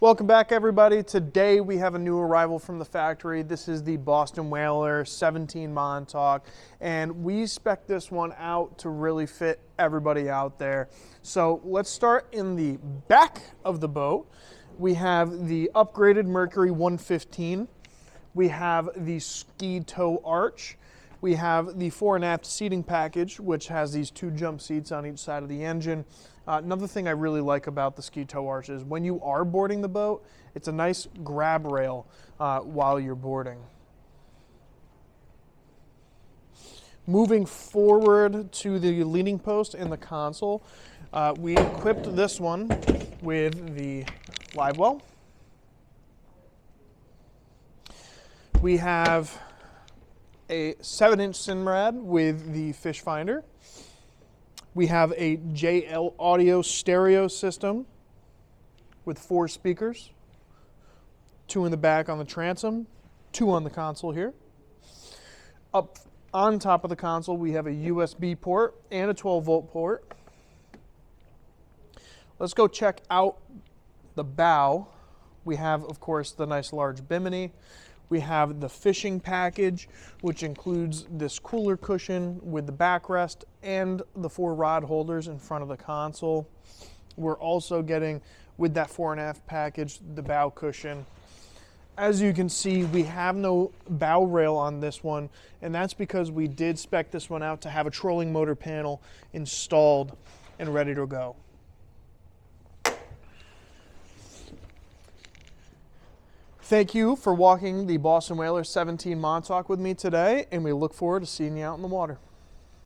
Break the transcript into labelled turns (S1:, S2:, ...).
S1: Welcome back, everybody. Today we have a new arrival from the factory. This is the Boston Whaler 17 Montauk, and we spec'd this one out to really fit everybody out there. So let's start in the back of the boat. We have the upgraded Mercury 115. We have the ski tow arch. We have the fore and aft seating package, which has these 2 jump seats on each side of the engine. Another thing I really like about the ski tow arch is when you are boarding the boat, it's a nice grab rail while you're boarding. Moving forward to the leaning post in the console, we equipped this one with the live well. We have a 7-inch Simrad with the fish finder. We have a JL audio stereo system with 4 speakers, 2 in the back on the transom, 2 on the console here. Up on top of the console, we have a USB port and a 12-volt port. Let's go check out the bow. We have, of course, the nice large bimini. We have the fishing package, which includes this cooler cushion with the backrest and the 4 rod holders in front of the console. We're also getting, with that fore and aft package, the bow cushion. As you can see, we have no bow rail on this one, and that's because we did spec this one out to have a trolling motor panel installed and ready to go. Thank you for walking the Boston Whaler 17 Montauk with me today, and we look forward to seeing you out in the water.